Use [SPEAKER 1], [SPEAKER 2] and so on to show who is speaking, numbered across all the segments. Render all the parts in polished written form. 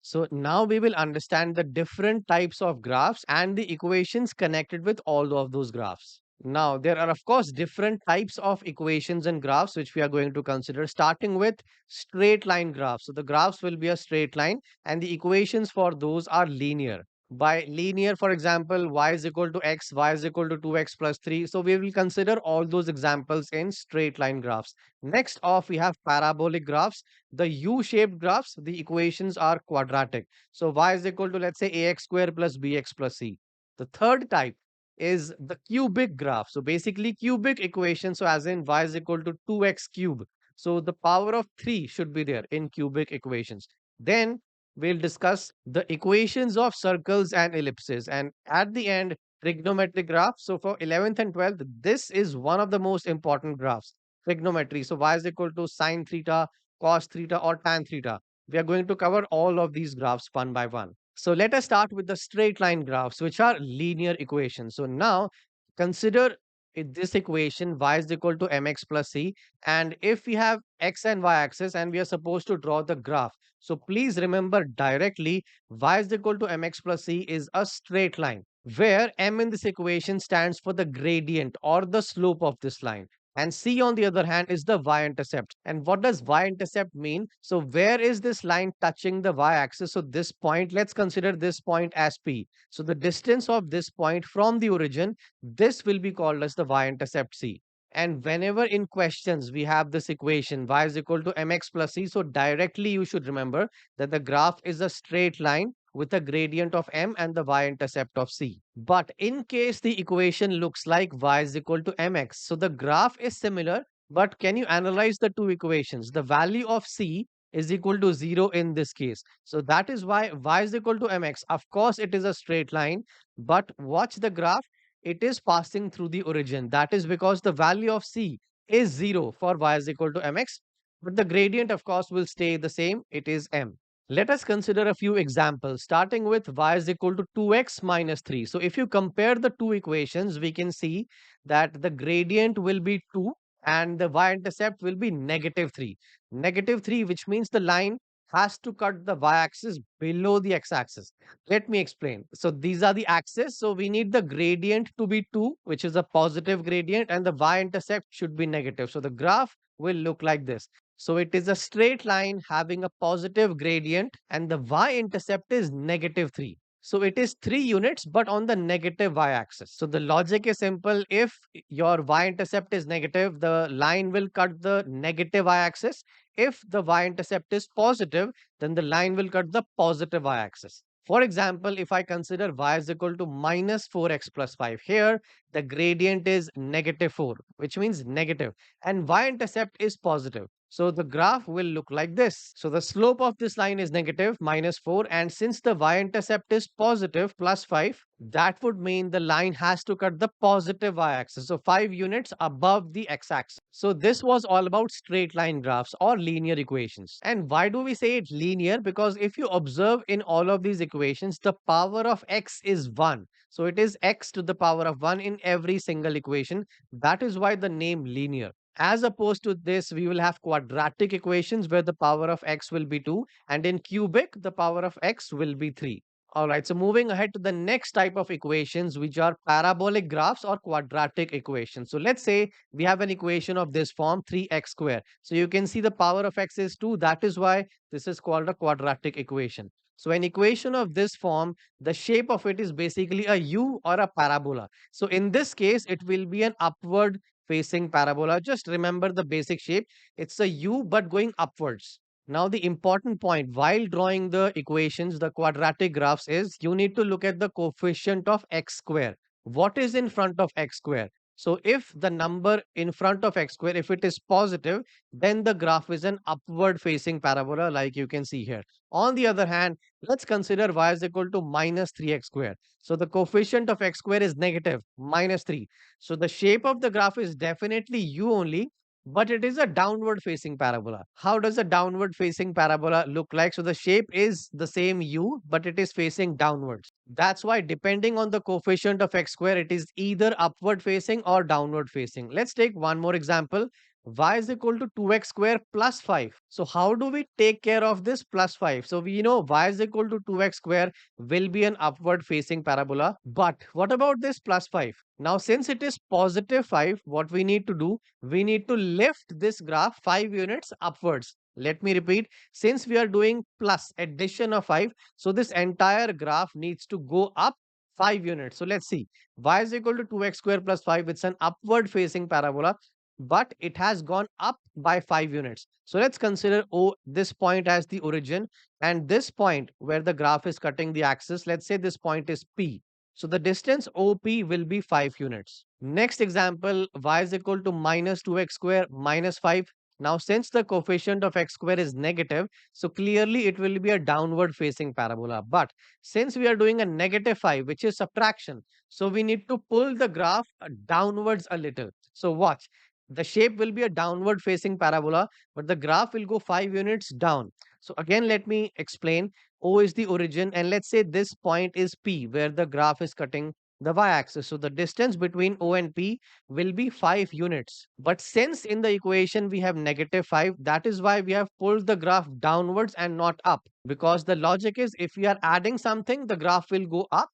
[SPEAKER 1] So now we will understand the different types of graphs and the equations connected with all of those graphs. Now, there are, of course, different types of equations and graphs which we are going to consider, starting with straight line graphs. So, the graphs will be a straight line, and the equations for those are linear. By linear, for example, y is equal to x, y is equal to 2x plus 3. So, we will consider all those examples in straight line graphs. Next off, we have parabolic graphs. The U-shaped graphs, the equations are quadratic. So, y is equal to, let's say, ax square plus bx plus c. The third type is the cubic graph. So basically cubic equation. So as in y is equal to 2x cube. So the power of 3 should be there in cubic equations. Then we'll discuss the equations of circles and ellipses. And at the end, trigonometric graph. So for 11th and 12th, this is one of the most important graphs. Trigonometry. So y is equal to sine theta, cos theta, or tan theta. We are going to cover all of these graphs one by one. So let us start with the straight line graphs, which are linear equations. So now consider this equation y is equal to mx plus c. And if we have x and y axis and we are supposed to draw the graph. So please remember directly y is equal to mx plus c is a straight line where m in this equation stands for the gradient or the slope of this line. And C, on the other hand, is the y-intercept. And what does y-intercept mean? So where is this line touching the y-axis? So this point, let's consider this point as P. So the distance of this point from the origin, this will be called as the y-intercept C. And whenever in questions we have this equation y is equal to mx plus c, so directly you should remember that the graph is a straight line with a gradient of m and the y-intercept of c. But in case the equation looks like y is equal to mx, so the graph is similar, but can you analyze the two equations? The value of c is equal to 0 in this case. So that is why y is equal to mx. Of course, it is a straight line, but watch the graph. It is passing through the origin. That is because the value of c is 0 for y is equal to mx, but the gradient, of course, will stay the same. It is m. Let us consider a few examples, starting with y is equal to 2x minus 3. So if you compare the two equations, we can see that the gradient will be 2 and the y-intercept will be negative 3. Negative 3, which means the line has to cut the y-axis below the x-axis. Let me explain. So these are the axes. So we need the gradient to be 2, which is a positive gradient, and the y-intercept should be negative. So the graph will look like this. So it is a straight line having a positive gradient and the y-intercept is negative 3. So it is 3 units but on the negative y-axis. So the logic is simple. If your y-intercept is negative, the line will cut the negative y-axis. If the y-intercept is positive, then the line will cut the positive y-axis. For example, if I consider y is equal to minus 4x plus 5, here the gradient is negative 4, which means negative, and y-intercept is positive. So the graph will look like this. So the slope of this line is negative minus 4, and since the y-intercept is positive plus 5, that would mean the line has to cut the positive y-axis. So 5 units above the x-axis. So this was all about straight line graphs or linear equations. And why do we say it linear? Because if you observe in all of these equations, the power of x is 1. So it is x to the power of 1 in every single equation. That is why the name linear. As opposed to this, we will have quadratic equations where the power of x will be 2, and in cubic, the power of x will be 3. All right, so moving ahead to the next type of equations, which are parabolic graphs or quadratic equations. So let's say we have an equation of this form, 3x square. So you can see the power of x is 2. That is why this is called a quadratic equation. So an equation of this form, the shape of it is basically a U or a parabola. So in this case, it will be an upward facing parabola. Just remember the basic shape. It's a U but going upwards. Now the important point while drawing the equations, the quadratic graphs, is you need to look at the coefficient of x square. What is in front of x square? So if the number in front of x square, if it is positive, then the graph is an upward facing parabola like you can see here. On the other hand, let's consider y is equal to minus 3x square. So the coefficient of x square is negative, minus 3. So the shape of the graph is definitely U only, but it is a downward facing parabola. How does a downward facing parabola look like? So the shape is the same U, but it is facing downwards. That's why depending on the coefficient of x square, it is either upward facing or downward facing. Let's take one more example. y is equal to 2x square plus 5. So how do we take care of this plus 5? So we know y is equal to 2x square will be an upward facing parabola. But what about this plus 5? Now, since it is positive 5, what we need to do, we need to lift this graph 5 units upwards. Let me repeat, since we are doing plus addition of 5, so this entire graph needs to go up 5 units. So let's see, y is equal to 2x square plus 5. It's an upward facing parabola, but it has gone up by 5 units. So let's consider this point as the origin, and this point where the graph is cutting the axis, let's say this point is P. So the distance OP will be 5 units. Next example, y is equal to minus 2x square minus 5. Now, since the coefficient of x square is negative, so clearly it will be a downward facing parabola. But since we are doing a negative 5, which is subtraction, so we need to pull the graph downwards a little. So watch, the shape will be a downward facing parabola, but the graph will go 5 units down. So again, let me explain. O is the origin, and let's say this point is P, where the graph is cutting the y-axis. So the distance between O and P will be 5 units. But since in the equation we have negative 5, that is why we have pulled the graph downwards and not up. Because the logic is, if we are adding something, the graph will go up.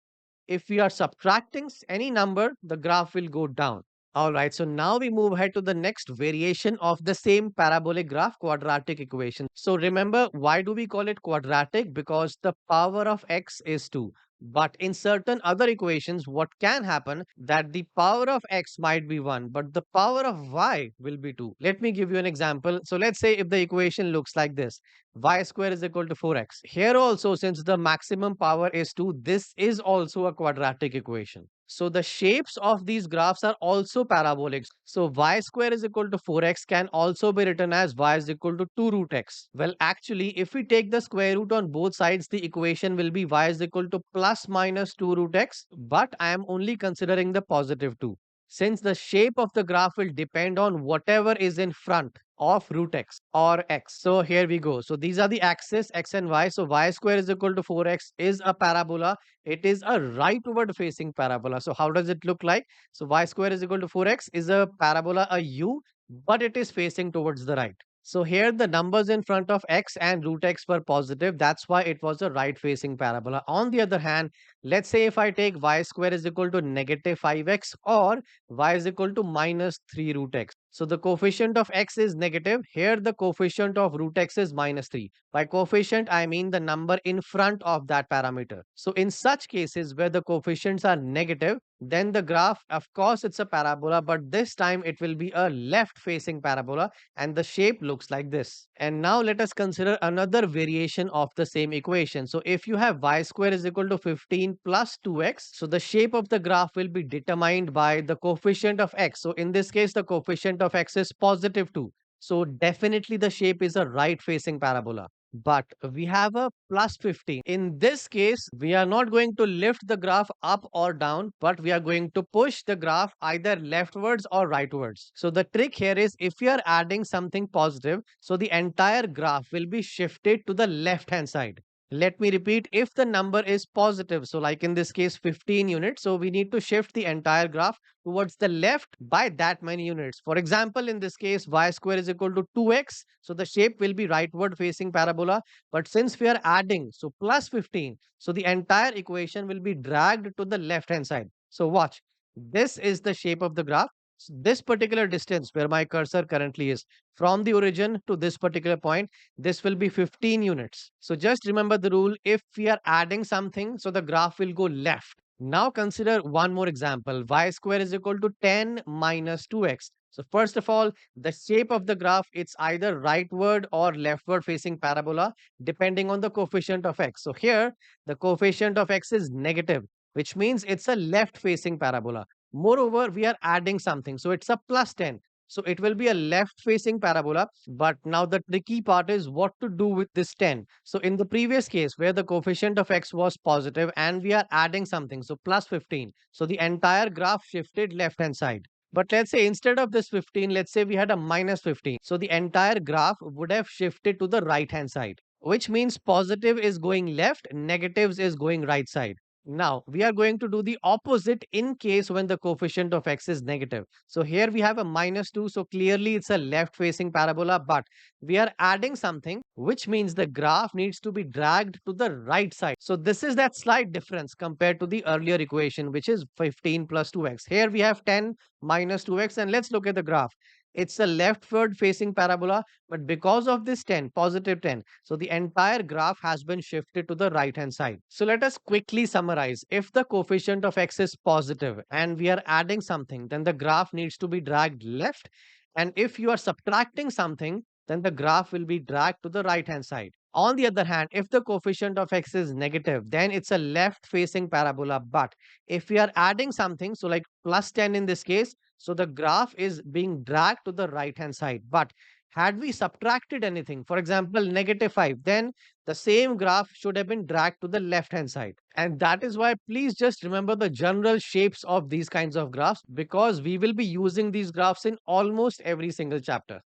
[SPEAKER 1] If we are subtracting any number, the graph will go down. All right, so now we move ahead to the next variation of the same parabolic graph, quadratic equation. So remember, why do we call it quadratic? Because the power of x is 2. But in certain other equations, what can happen that the power of x might be 1, but the power of y will be 2. Let me give you an example. So let's say if the equation looks like this, y square is equal to 4x. Here also, since the maximum power is 2, this is also a quadratic equation. So the shapes of these graphs are also parabolic. So y square is equal to 4x can also be written as y is equal to 2 root x. Well, actually, if we take the square root on both sides, the equation will be y is equal to plus minus 2 root x. But I am only considering the positive 2, since the shape of the graph will depend on whatever is in front of root x or x. So here we go. So these are the axes x and y. So y square is equal to 4x is a parabola. It is a rightward facing parabola. So how does it look like? So y square is equal to 4x is a parabola, a u, but it is facing towards the right. So here the numbers in front of x and root x were positive. That's why it was a right facing parabola. On the other hand, let's say if I take y square is equal to negative 5x or y is equal to minus 3 root x. So the coefficient of x is negative. Here the coefficient of root x is minus 3. By coefficient, I mean the number in front of that parameter. So in such cases where the coefficients are negative, then the graph, of course, it's a parabola, but this time it will be a left facing parabola and the shape looks like this. And now let us consider another variation of the same equation. So if you have y square is equal to 15 plus 2x, so the shape of the graph will be determined by the coefficient of x. So in this case, the coefficient of x is positive 2. So definitely the shape is a right facing parabola. But we have a plus 15. In this case, we are not going to lift the graph up or down, but we are going to push the graph either leftwards or rightwards. So the trick here is, if we are adding something positive, so the entire graph will be shifted to the left hand side. Let me repeat, if the number is positive, so like in this case 15 units, so we need to shift the entire graph towards the left by that many units. For example, in this case, y square is equal to 2x, so the shape will be rightward facing parabola. But since we are adding, so plus 15, so the entire equation will be dragged to the left hand side. So watch, this is the shape of the graph. This particular distance where my cursor currently is, from the origin to this particular point, this will be 15 units. So just remember the rule, if we are adding something, so the graph will go left. Now consider one more example. Y square is equal to 10 minus 2x. So first of all, the shape of the graph, it's either rightward or leftward facing parabola, depending on the coefficient of x. So here, the coefficient of x is negative, which means it's a left facing parabola. Moreover, we are adding something. So it's a plus 10. So it will be a left facing parabola. But now the tricky part is what to do with this 10. So in the previous case where the coefficient of x was positive and we are adding something, so plus 15. So the entire graph shifted left hand side. But let's say instead of this 15, let's say we had a minus 15. So the entire graph would have shifted to the right hand side, which means positive is going left, negatives is going right side. Now, we are going to do the opposite in case when the coefficient of x is negative. So here we have a minus 2. So clearly it's a left facing parabola, but we are adding something, which means the graph needs to be dragged to the right side. So this is that slight difference compared to the earlier equation, which is 15 plus 2x. Here we have 10 minus 2x, and let's look at the graph. It's a leftward facing parabola, but because of this 10, positive 10, so the entire graph has been shifted to the right hand side. So let us quickly summarize. If the coefficient of x is positive and we are adding something, then the graph needs to be dragged left. And if you are subtracting something, then the graph will be dragged to the right hand side. On the other hand, if the coefficient of x is negative, then it's a left facing parabola. But if we are adding something, so like plus 10 in this case, so the graph is being dragged to the right hand side. But had we subtracted anything, for example, negative 5, then the same graph should have been dragged to the left hand side. And that is why please just remember the general shapes of these kinds of graphs, because we will be using these graphs in almost every single chapter.